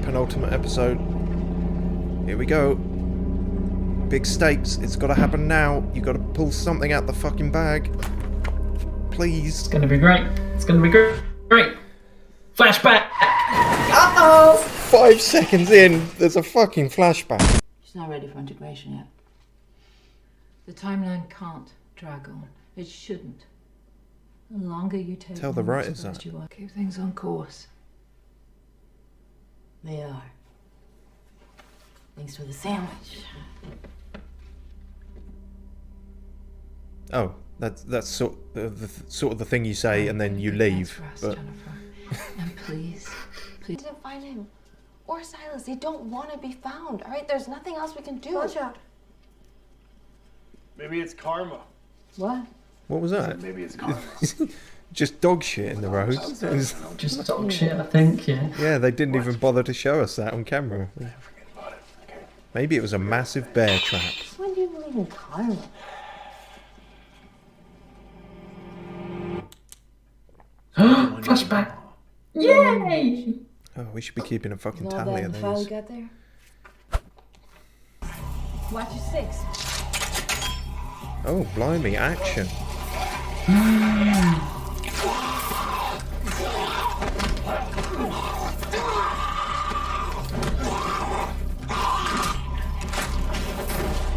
penultimate episode. Here we go. Big stakes. It's got to happen now. You got to pull something out the fucking bag. Please. It's gonna be great. It's gonna be great. Flashback. Uh-oh. 5 seconds in, there's a fucking flashback. She's not ready for integration yet. The timeline can't drag on. It shouldn't. The longer you take, Tell the writers that. You are. Keep things on course. They are. Thanks for the sandwich. Oh, that's sort of the thing you say and then you leave. That's But... for us, Jennifer. And please. I didn't find him or Silas. They don't want to be found. All right, there's nothing else we can do. Watch out. Maybe it's karma. What? What was that? Maybe it's karma. Just dog shit in the road. Just dog shit, I think, yeah. Yeah, they didn't even bother to show us that on camera. Forget about it. Okay. Maybe it was a massive bear trap. When do you believe in karma? Flashback. Yay! Oh, we should be keeping a fucking All tally that of and finally these. got there. Watch your 6. Oh, blimey, action.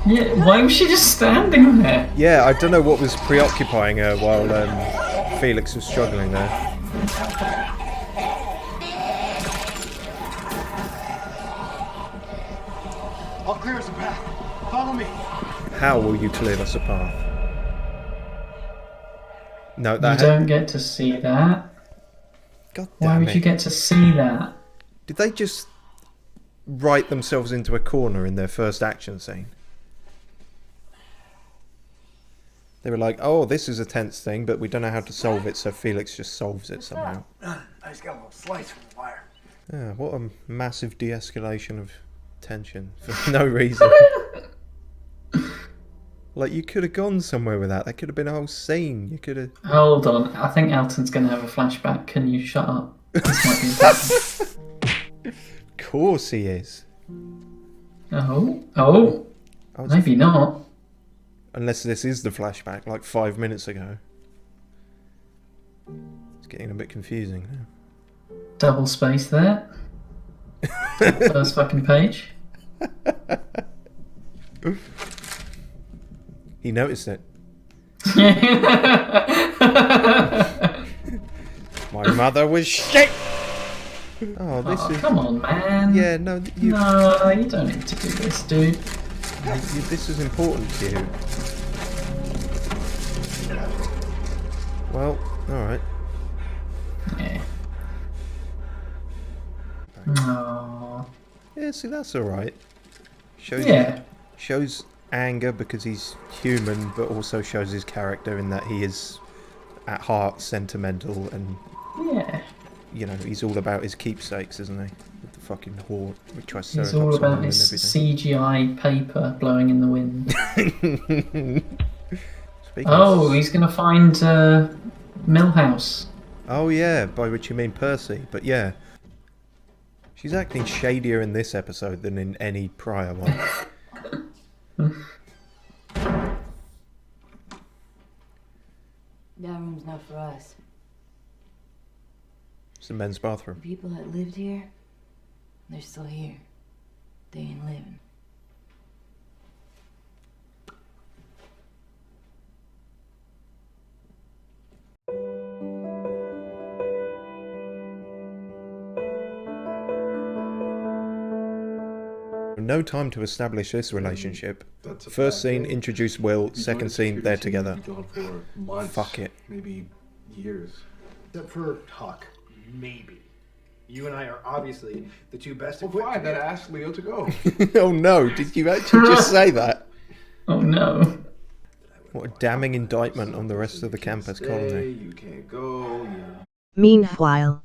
Yeah, why was she just standing there? Yeah, I don't know what was preoccupying her while Felix was struggling there. I'll clear us a path. Follow me. How will you clear us a path? No, You that don't get to see that. God Why damn would it. you get to see that? Did they just write themselves into a corner in their first action scene? They were like, oh, this is a tense thing, but we don't know how to solve it, so Felix just solves it somehow. I just got a little slice from the wire. Yeah, what a massive de-escalation of tension for no reason. Like, you could have gone somewhere with that. That could have been a whole scene. You could have... Hold on, I think Elton's going to have a flashback. Can you shut up? This might be important. Of course he is. Oh, maybe not. Unless this is the flashback, like 5 minutes ago. It's getting a bit confusing now. Double space there. First fucking page. He noticed it. My mother was shit! Oh, this is... Come on, man. Yeah, no, you... No, you don't need to do this, dude. This is important to you. Well, alright. Yeah. Aww. Yeah, see, that's alright. Yeah. Shows anger because he's human, but also shows his character in that he is, at heart, sentimental and... Yeah. You know, he's all about his keepsakes, isn't he? With the fucking whore, which tries to He's sew it up all somehow about and his everything. CGI paper blowing in the wind. Speaking Oh, of... he's going to find Millhouse. Oh yeah, by which you mean Percy, but yeah. She's acting shadier in this episode than in any prior one. That room's not for us. It's the men's bathroom. The people that lived here, they're still here. They ain't living. No time to establish this relationship. First scene, introduce Will. Second scene, they're together. Fuck it. Maybe years. Except for Huck. Maybe. You and I are obviously the two best equipped. Well, fine, then ask Leo to go. Oh no, did you actually just say that? Oh no. What a damning indictment on the rest of the campus colony. You can't go. You're... Meanwhile,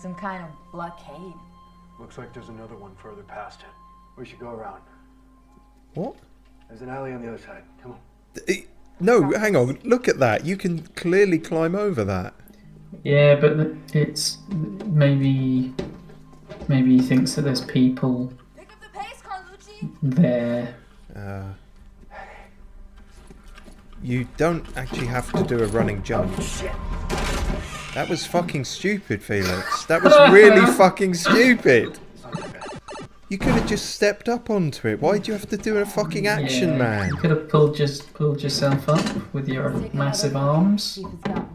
Some kind of blockade. Looks like there's another one further past it. We should go around. What? There's an alley on the other side. Come on. No, hang on. Look at that. You can clearly climb over that. Yeah, but it's maybe he thinks that there's people Pick up the pace, Carlucci. there. You don't actually have to do a running jump. That was fucking stupid, Felix. That was really fucking stupid. You could have just stepped up onto it. Why'd you have to do a fucking action, man? You could have pulled yourself up with your massive arms.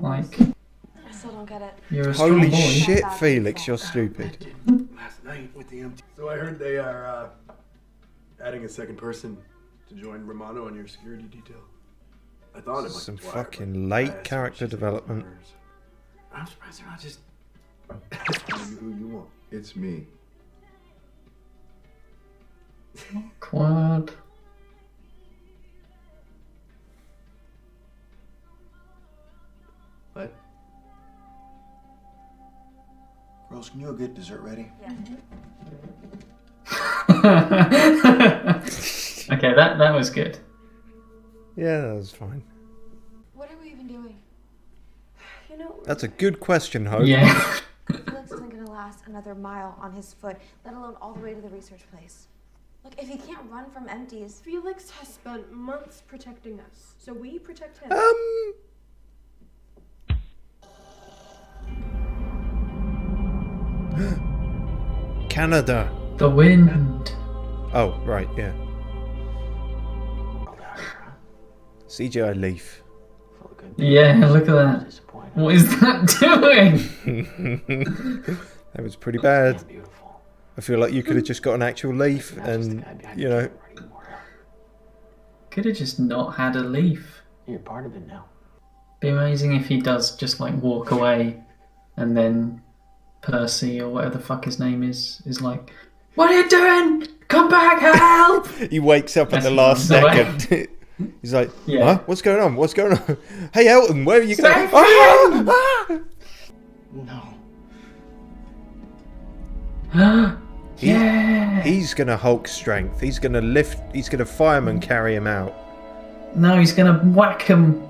Like, I still don't get it. you're a strong Holy boy. shit, Felix, you're stupid. Last night with the empty. So I heard they are adding a second person to join Romano on your security detail. I thought it might Some be Dwyer, fucking but I late asked character if she's development. members. I'm surprised they're not just. Who you want? It's me. Quad. What? Girls, can you get dessert ready? Okay, that was good. Yeah, that was fine. What are we even doing? You know, That's a good question, Hope. Yeah. Felix isn't gonna last another mile on his foot, let alone all the way to the research place. Look, if he can't run from empties, Felix has spent months protecting us, so we protect him. Canada. The wind. Oh, right, yeah. CGI leaf. Yeah, look at that. What is that doing? That was pretty bad. I feel like you could have just got an actual leaf and, you know... Could have just not had a leaf. You're part of it now. Be amazing if he does just like walk away and then Percy or whatever the fuck his name is like, "What are you doing? Come back, help!" He wakes up at That's the last the way. second. He's like, Yeah. huh? What's going on? What's going on? Hey, Elton, where are you going? Save Ah! Yeah. He's gonna Hulk strength. He's gonna fireman carry him out. No, he's gonna whack him.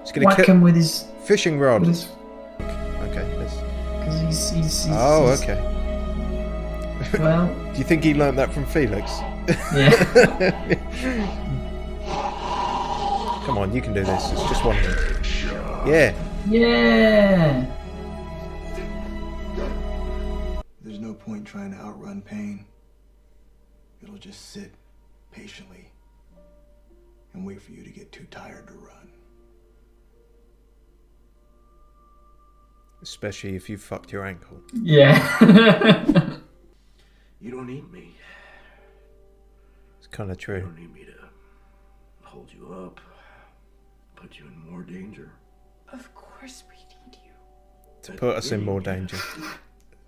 He's gonna Whack him with his. fishing rod. With his Okay, let's... because he's Oh, he's- okay. Well, Do you think he learnt that from Felix? yeah. Come on, you can do this. It's just one minute. Yeah. Yeah. There's no point trying to outrun pain. It'll just sit patiently and wait for you to get too tired to run. Especially if you fucked your ankle. Yeah. You don't need me. It's kind of You true. don't need me to hold you up, put you in more danger. Of course we need you. To put us in more danger.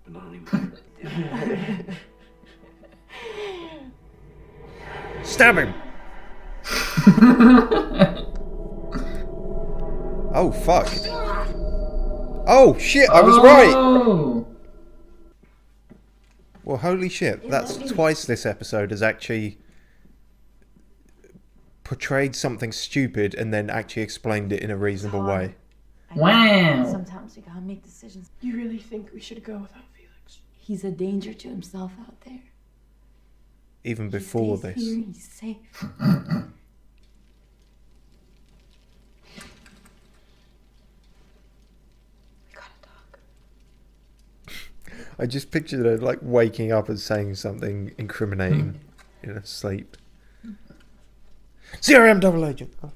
But not anymore. Stab him! Oh, fuck. Oh, shit, I was right! Oh. Well, holy shit, that's twice this episode has actually portrayed something stupid and then actually explained it in a reasonable way. Wow. sometimes you gotta make decisions. You really think we should go without Felix? He's a danger to himself out there. Even before Stays this. here, he's safe. We gotta talk. I just pictured her like waking up and saying something incriminating in her sleep. CRM double agent. Oh.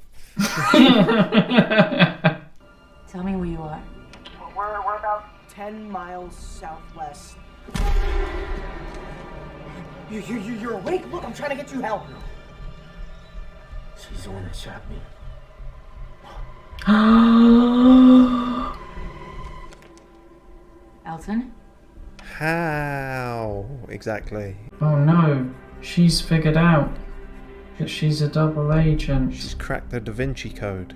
Tell me where you are. We're about 10 miles southwest. You're awake? Look, I'm trying to get you help. She's the one that shot me. Elton? How exactly? Oh no, she's figured out that she's a double agent. She's cracked the Da Vinci Code.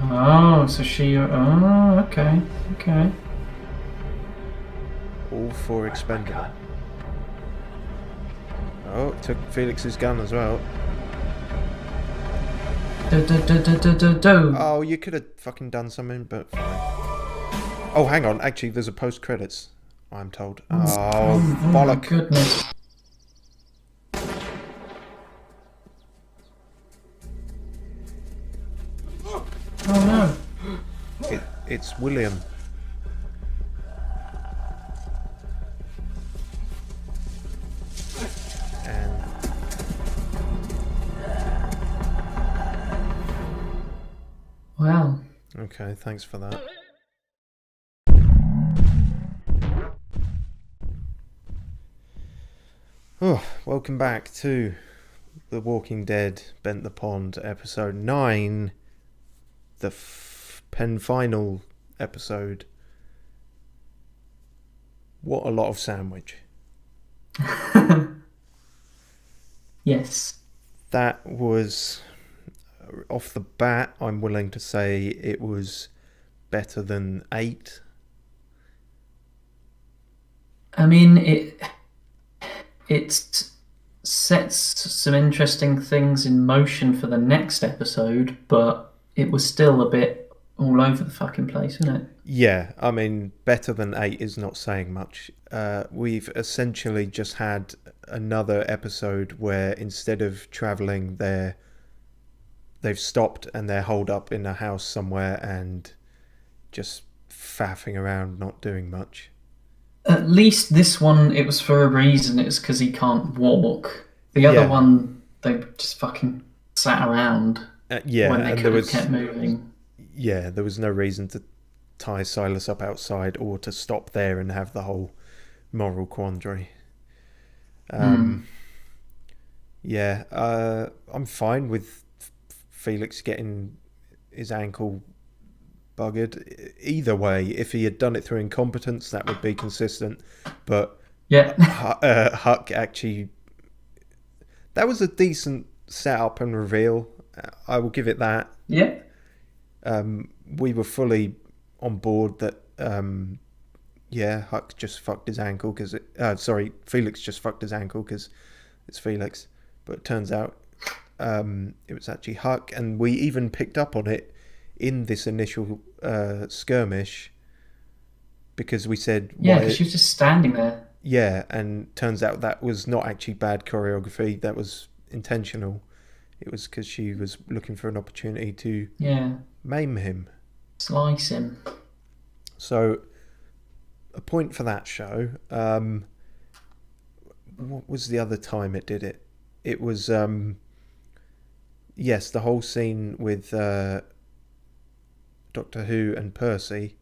Oh, so she. Oh, okay, okay. All four expendable. Oh. Oh, took Felix's gun as well. Do. Oh, you could have fucking done something, but fine. Oh, hang on. Actually, there's a post-credits, I'm told. Oh, my bollock. goodness. Oh no. It's William. And Wow. okay, thanks for that. Oh, welcome back to The Walking Dead Bent the Pond, episode 9, the pen final episode. What a lot of sandwich. Yes. That was, off the bat, I'm willing to say it was better than 8. I mean, it sets some interesting things in motion for the next episode, but it was still a bit all over the fucking place, wasn't it? Yeah, I mean, better than 8 is not saying much. We've essentially just had another episode where instead of travelling, they've stopped and they're holed up in a house somewhere and just faffing around, not doing much. At least this one, it was for a reason. It's because he can't walk. The other one, they just fucking sat around when they could have kept moving. Yeah, there was no reason to tie Silas up outside or to stop there and have the whole moral quandary. Yeah, I'm fine with Felix getting his ankle buggered. Either way, if he had done it through incompetence, that would be consistent. But yeah, Huck actually, that was a decent setup and reveal. I will give it that. Yeah. We were fully on board that Huck just fucked his ankle because Felix just fucked his ankle because it's Felix, but it turns out it was actually Huck, and we even picked up on it in this initial skirmish because we said because she was just standing there. Yeah, and turns out that was not actually bad choreography, that was intentional. It was because she was looking for an opportunity to maim him. Slice him. So, a point for that show. What was the other time it did it? It was, the whole scene with Doctor Who and Percy.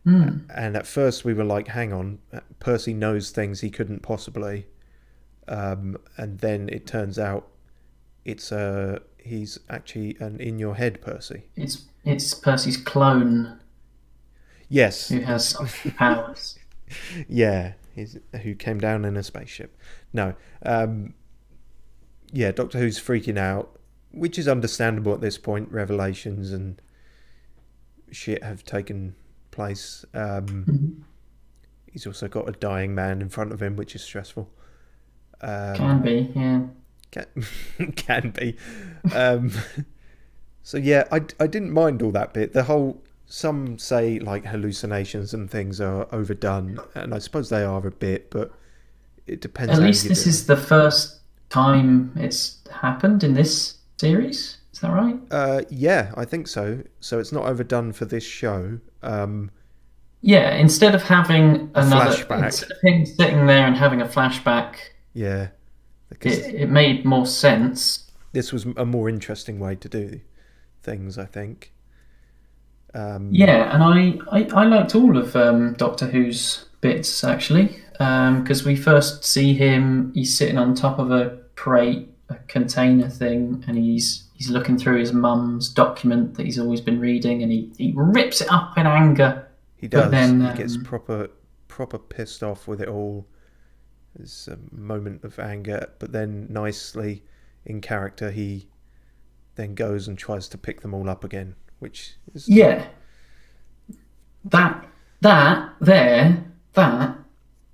And at first we were like, hang on, Percy knows things he couldn't possibly. And then it turns out he's actually an in-your-head Percy. It's Percy's clone. Yes. Who has some powers. Yeah, who came down in a spaceship. No. Doctor Who's freaking out, which is understandable at this point. Revelations and shit have taken place. He's also got a dying man in front of him, which is stressful. Can be, yeah. Can be. So yeah, I didn't mind all that bit. The whole, some say like hallucinations and things are overdone, and I suppose they are a bit, but it depends. At least this is the first time it's happened in this series. Is that right? Yeah, I think so. So it's not overdone for this show. Yeah, instead of having flashback. Instead of him sitting there and having a flashback. Yeah. It made more sense. This was a more interesting way to do things, I think. And I liked all of Doctor Who's bits, actually, because we first see him, he's sitting on top of a crate, a container thing, and he's looking through his mum's document that he's always been reading, and he rips it up in anger. He does. But then, he gets proper pissed off with it all. There's a moment of anger, but then nicely in character he then goes and tries to pick them all up again, which is that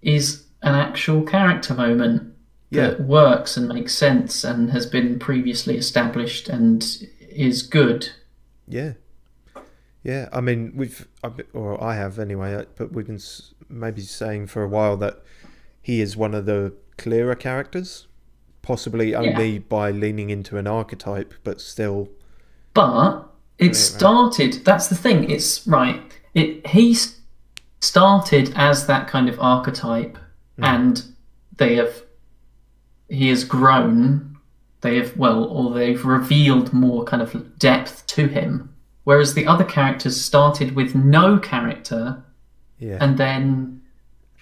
is an actual character moment that works and makes sense and has been previously established and is good. Yeah. Yeah, I mean, I have anyway, but we've been maybe saying for a while that he is one of the clearer characters, possibly only by leaning into an archetype, but still. But it started, that's the thing, it's right, he started as that kind of archetype, and he has grown, they've revealed more kind of depth to him. Whereas the other characters started with no character, and then,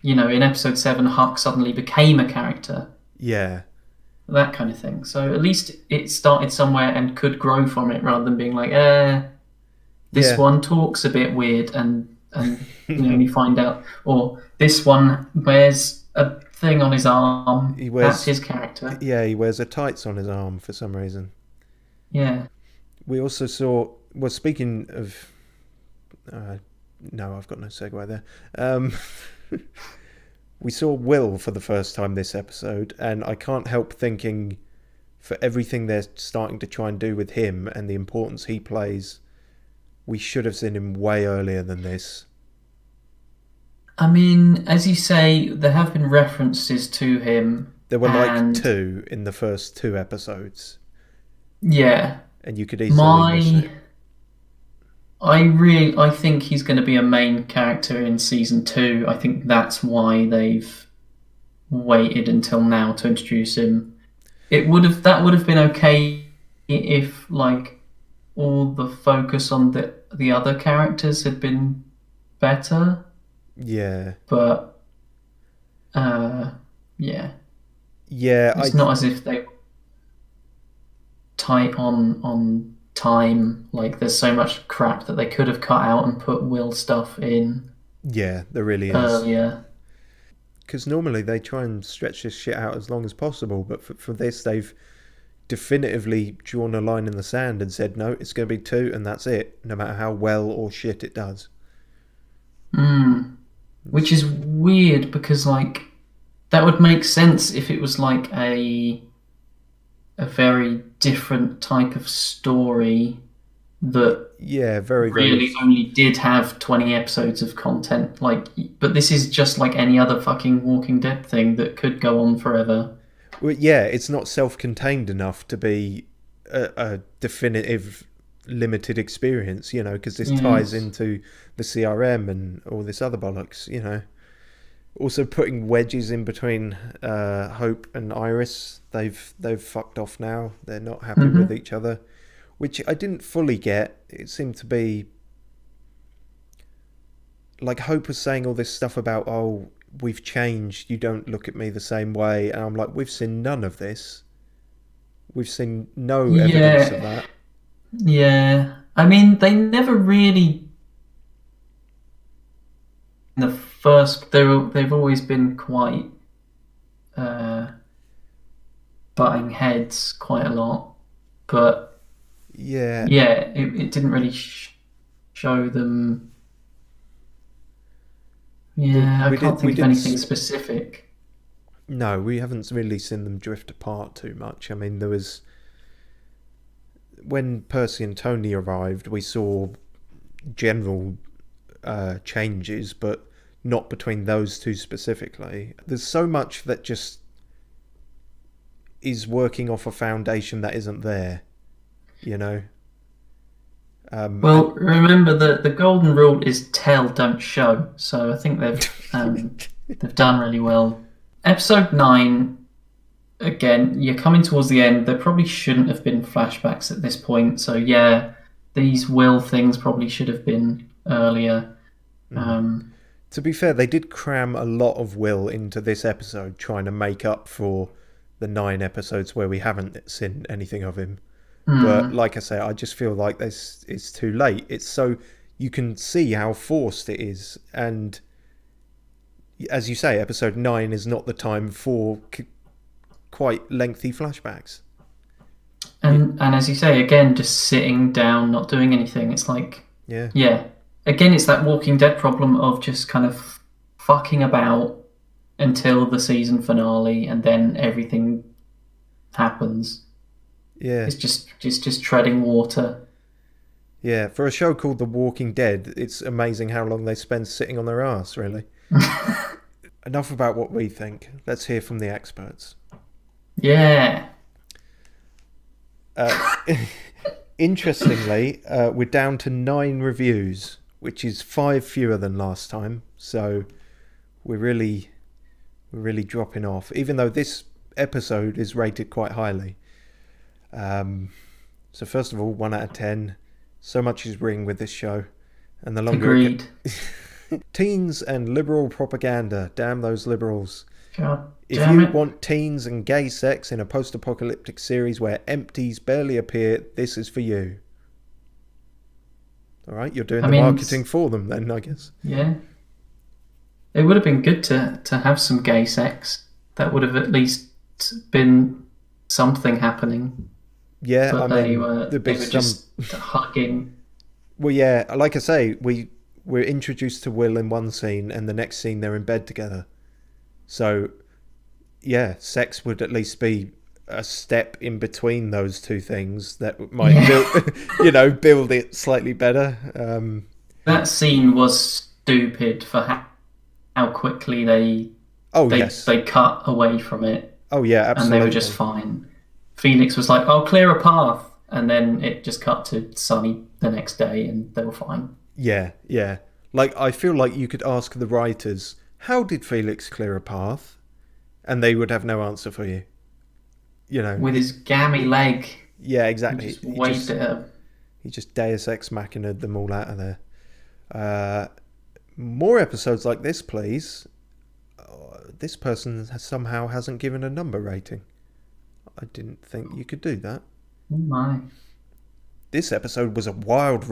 in episode 7, Huck suddenly became a character. Yeah. That kind of thing. So at least it started somewhere and could grow from it, rather than being like, this one talks a bit weird, and you find out, or this one wears a thing on his arm. That's his character. Yeah, he wears a tights on his arm for some reason. Yeah. We also saw. Well, speaking of... no, I've got no segue there. We saw Will for the first time this episode, and I can't help thinking, for everything they're starting to try and do with him and the importance he plays, we should have seen him way earlier than this. I mean, as you say, there have been references to him. There were like 2 in the first 2 episodes. Yeah. And you could easily miss it. I think he's going to be a main character in season 2. I think that's why they've waited until now to introduce him. That would have been okay if like all the focus on the other characters had been better. Yeah. But yeah. It's not as if they tight on time, like there's so much crap that they could have cut out and put Will stuff in. Yeah, there really is. Earlier. Because normally they try and stretch this shit out as long as possible, but for this they've definitively drawn a line in the sand and said, no, it's going to be 2 and that's it, no matter how well or shit it does. Which is weird, because like that would make sense if it was like a very different type of story that very really only did have 20 episodes of content. Like, but this is just like any other fucking Walking Dead thing that could go on forever. Well, yeah, it's not self-contained enough to be a definitive limited experience, because this ties into the CRM and all this other bollocks, Also putting wedges in between Hope and Iris. They've fucked off now. They're not happy with each other, which I didn't fully get. It seemed to be like Hope was saying all this stuff about, oh, we've changed, you don't look at me the same way, and I'm like, we've seen none of this. We've seen no evidence of that. Yeah, I mean, they never really. In the first, they've always been quite butting heads quite a lot, but it didn't really show them. Yeah, I can't think of anything specific. No, we haven't really seen them drift apart too much. I mean, there was when Percy and Tony arrived, we saw general changes, but not between those two specifically. There's so much that just is working off a foundation that isn't there, well, remember the golden rule is tell, don't show. So I think they've done really well. Episode 9, again, you're coming towards the end. There probably shouldn't have been flashbacks at this point. So yeah, these Will things probably should have been earlier. To be fair, they did cram a lot of Will into this episode, trying to make up for the 9 episodes where we haven't seen anything of him. But like I say, I just feel like it's too late. It's so you can see how forced it is, and as you say, episode 9 is not the time for quite lengthy flashbacks. And as you say, again, just sitting down, not doing anything. It's like yeah. Again, it's that Walking Dead problem of just kind of fucking about until the season finale, and then everything happens. Yeah. It's just treading water. Yeah, for a show called The Walking Dead, it's amazing how long they spend sitting on their ass, really. Enough about what we think. Let's hear from the experts. Yeah. Interestingly, we're down to 9 reviews, which is 5 fewer than last time. So we're really dropping off, even though this episode is rated quite highly. So first of all, 1 out of 10. So much is ring with this show, and the longer Agreed. Teens and liberal propaganda. Damn those liberals. God If damn you it. want teens and gay sex in a post-apocalyptic series where empties barely appear, this is for you. All right, you're doing the marketing for them then, I guess. Yeah. It would have been good to have some gay sex. That would have at least been something happening. Yeah, But I they mean, were just hugging. Well, yeah, like I say, we're introduced to Will in one scene, and the next scene they're in bed together. So, yeah, sex would at least be a step in between those two things that might build it slightly better. That scene was stupid for how quickly they cut away from it. Oh yeah, absolutely. And they were just fine. Felix was like, "I'll clear a path," and then it just cut to sunny the next day, and they were fine. Yeah. Like, I feel like you could ask the writers, how did Felix clear a path? And they would have no answer for you. You know, with his gammy leg. Yeah, exactly. He just waved at her. He just Deus Ex Machina'd them all out of there. More episodes like this, please. This person somehow hasn't given a number rating. I didn't think you could do that. Oh my. This episode was an wild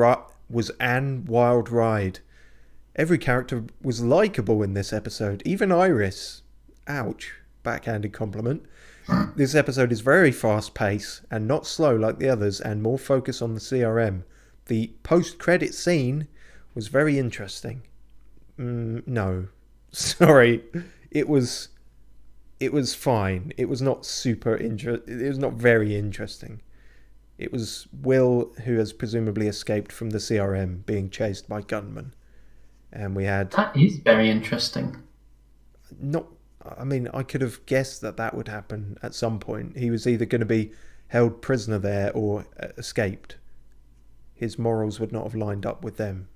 ride. Every character was likeable in this episode. Even Iris. Ouch. Backhanded compliment. This episode is very fast-paced and not slow like the others, and more focus on the CRM. The post-credit scene was very interesting. No. Sorry. It was fine. It was not it was not very interesting. It was Will, who has presumably escaped from the CRM, being chased by gunmen. And we had... That is very interesting. I mean, I could have guessed that would happen at some point. He was either going to be held prisoner there or escaped. His morals would not have lined up with them.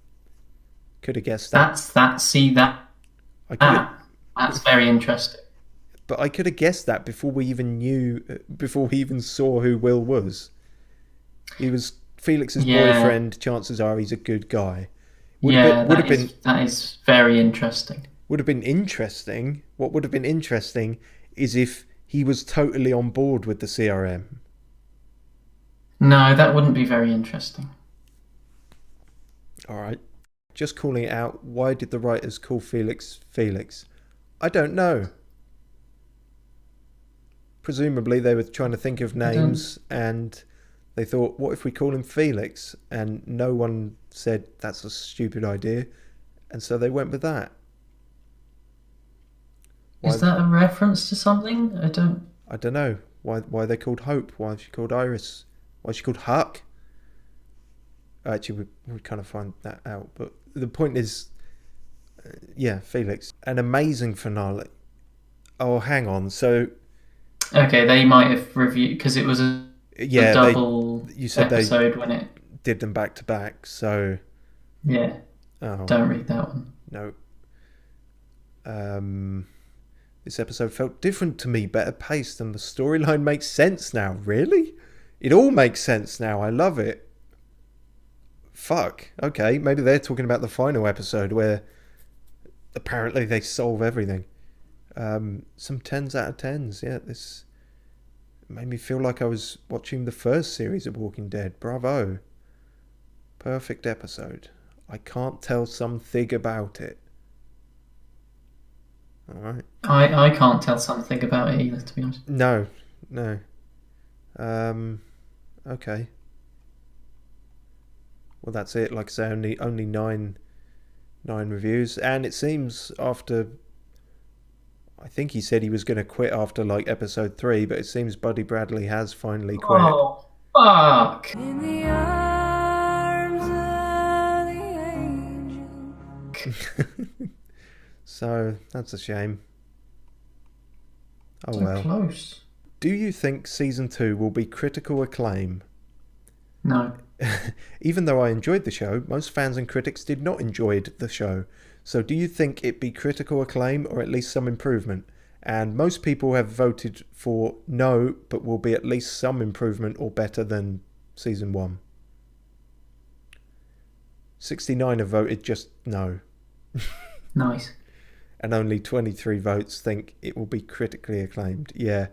Could have guessed that. That's very interesting. But I could have guessed that before we even saw who Will was. He was Felix's boyfriend. Chances are he's a good guy. That is very interesting. Would have been interesting. What would have been interesting is if he was totally on board with the CRM. No, that wouldn't be very interesting. All right. Just calling it out. Why did the writers call Felix Felix? I don't know. Presumably they were trying to think of names and they thought, what if we call him Felix? And no one said that's a stupid idea. And so they went with that. Is that a reference to something? I don't know. Why they're called Hope? Why is she called Iris? Why is she called Huck? Actually, we kind of find that out. But the point is, Felix. An amazing finale. Oh, hang on. So... Okay, they might have reviewed... Because it was a double you said episode when it... did them back to back, so... Yeah. Oh. Don't read that one. No. This episode felt different to me, better paced, and the storyline makes sense now. Really? It all makes sense now. I love it. Fuck. Okay, maybe they're talking about the final episode where apparently they solve everything. Some 10s out of 10s. Yeah, this made me feel like I was watching the first series of Walking Dead. Bravo. Perfect episode. I can't tell something about it. All right. I can't tell something about it either, to be honest. No. Okay. Well, that's it. Like I say, only nine reviews, and it seems after I think he said he was going to quit after like episode 3, but it seems Buddy Bradley has finally quit. Oh, fuck. In the arms of the angel. So that's a shame. Oh So well. close. Do you think season 2 will be critical acclaim? No. Even though I enjoyed the show, most fans and critics did not enjoy the show. So do you think it be critical acclaim or at least some improvement? And most people have voted for no, but will be at least some improvement or better than season 1. 69 have voted just no. Nice. And only 23 votes think it will be critically acclaimed. Yeah,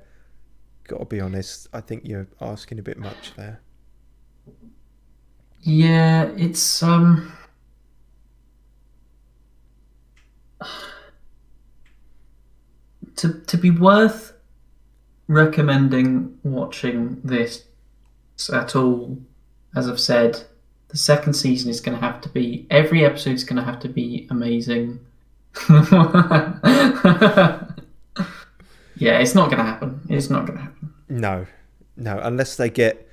gotta be honest, I think you're asking a bit much there. Yeah, it's to be worth recommending watching this at all, as I've said, the second season is going to have to be, every episode is going to have to be amazing. Yeah, it's not going to happen. It's not going to happen. No, unless they get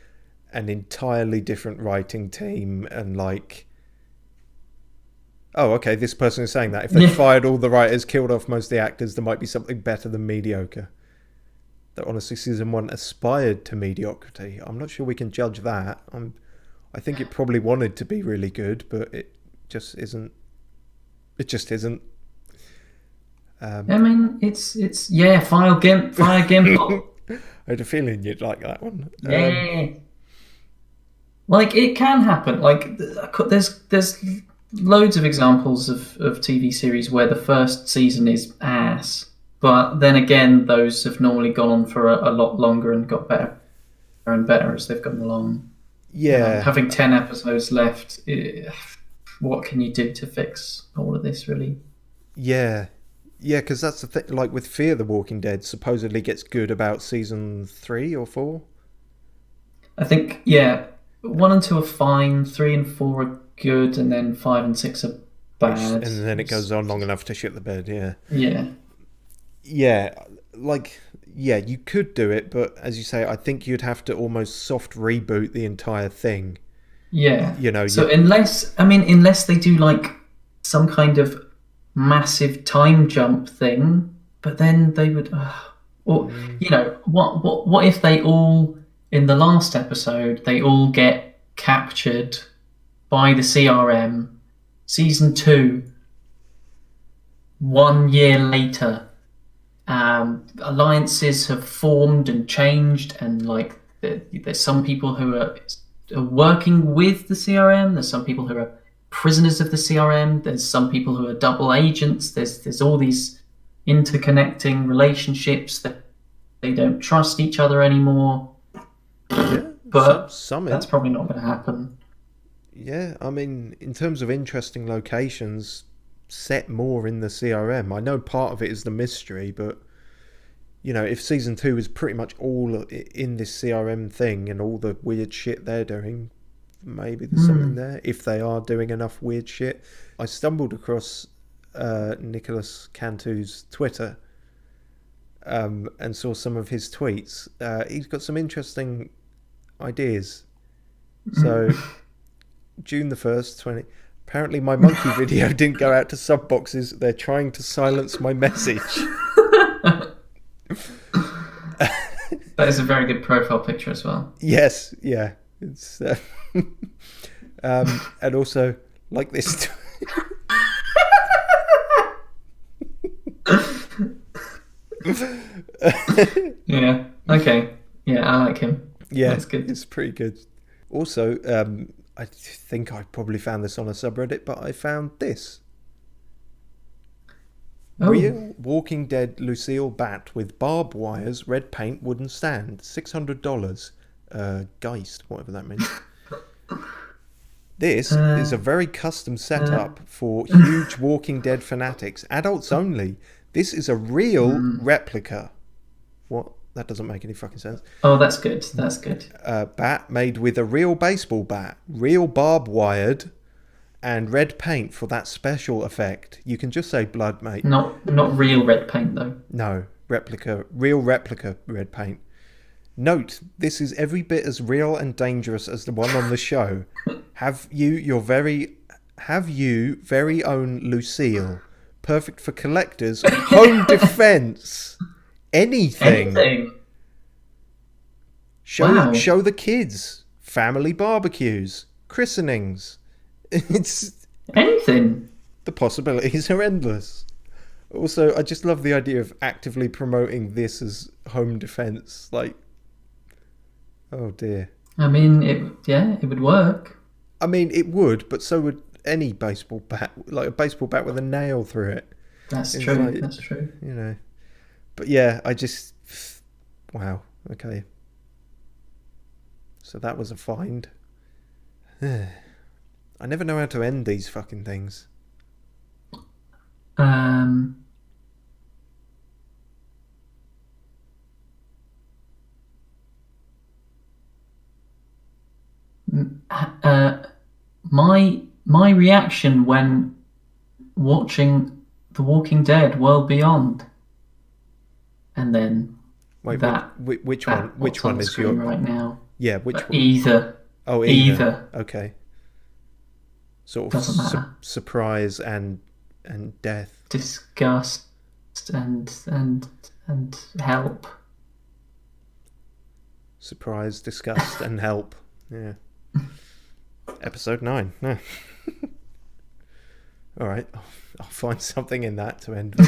an entirely different writing team and like, oh, okay, this person is saying that if they fired all the writers, killed off most of the actors, there might be something better than mediocre. That honestly, season 1 aspired to mediocrity. I'm not sure we can judge that. I think it probably wanted to be really good, but it just isn't. It just isn't. I mean, it's fire gimp. I had a feeling you'd like that one. Yeah. Like, it can happen. Like, there's loads of examples of TV series where the first season is ass, but then again, those have normally gone on for a lot longer and got better and better as they've gone along. Yeah. Having 10 episodes left, what can you do to fix all of this, really? Yeah, because that's the thing. Like with Fear the Walking Dead, supposedly gets good about season 3 or 4. I think 1 and 2 are fine, 3 and 4 are good, and then 5 and 6 are bad. And then it goes on long enough to shit the bed. Yeah, you could do it, but as you say, I think you'd have to almost soft reboot the entire thing. Yeah. So unless they do like some kind of massive time jump thing, but then they would, what if they all, in the last episode, they all get captured by the CRM, season 2, 1 year later, alliances have formed and changed, and like there's some people who are working with the CRM, there's some people who are prisoners of the CRM, there's some people who are double agents, there's all these interconnecting relationships that they don't trust each other anymore. But that's probably not going to happen. Yeah, I mean, in terms of interesting locations, set more in the CRM. I know part of it is the mystery, but if season 2 is pretty much all in this CRM thing and all the weird shit they're doing, maybe there's something there, if they are doing enough weird shit. I stumbled across Nicholas Cantu's Twitter and saw some of his tweets. He's got some interesting ideas. So June the 1st, apparently my monkey video didn't go out to sub boxes. They're trying to silence my message. That is a very good profile picture as well. Yes, yeah. It's and also like this. Yeah. Okay. Yeah, I like him. Yeah, that's good. It's pretty good. Also, I think I probably found this on a subreddit, but I found this. Real Walking Dead Lucille bat with barbed wires, red paint, wooden stand, $600. Geist, whatever that means. This is a very custom setup for huge Walking Dead fanatics, adults only. This is a real replica. What? That doesn't make any fucking sense. Oh, that's good. That's good. Bat made with a real baseball bat, real barbed wired, and red paint for that special effect. You can just say blood, mate. Not real red paint though. No, real replica red paint. Note, this is every bit as real and dangerous as the one on the show. Have you very own Lucille, perfect for collectors, home defense, anything. Show the kids, family barbecues, christenings. It's anything. The possibilities are endless. Also, I just love the idea of actively promoting this as home defense. Like, oh dear. I mean, it would work. I mean, it would, but so would any baseball bat, like a baseball bat with a nail through it. That's true. That's true. You know, but yeah, wow. Okay. So that was a find. I never know how to end these fucking things. My reaction when watching The Walking Dead World Beyond, and then which one? Which one is your right now? Yeah, which one? Either. Oh, either. Okay. Sort of surprise and death. Disgust and help. Surprise, disgust, and help. Yeah. Episode 9. No. All right. I'll find something in that to end with.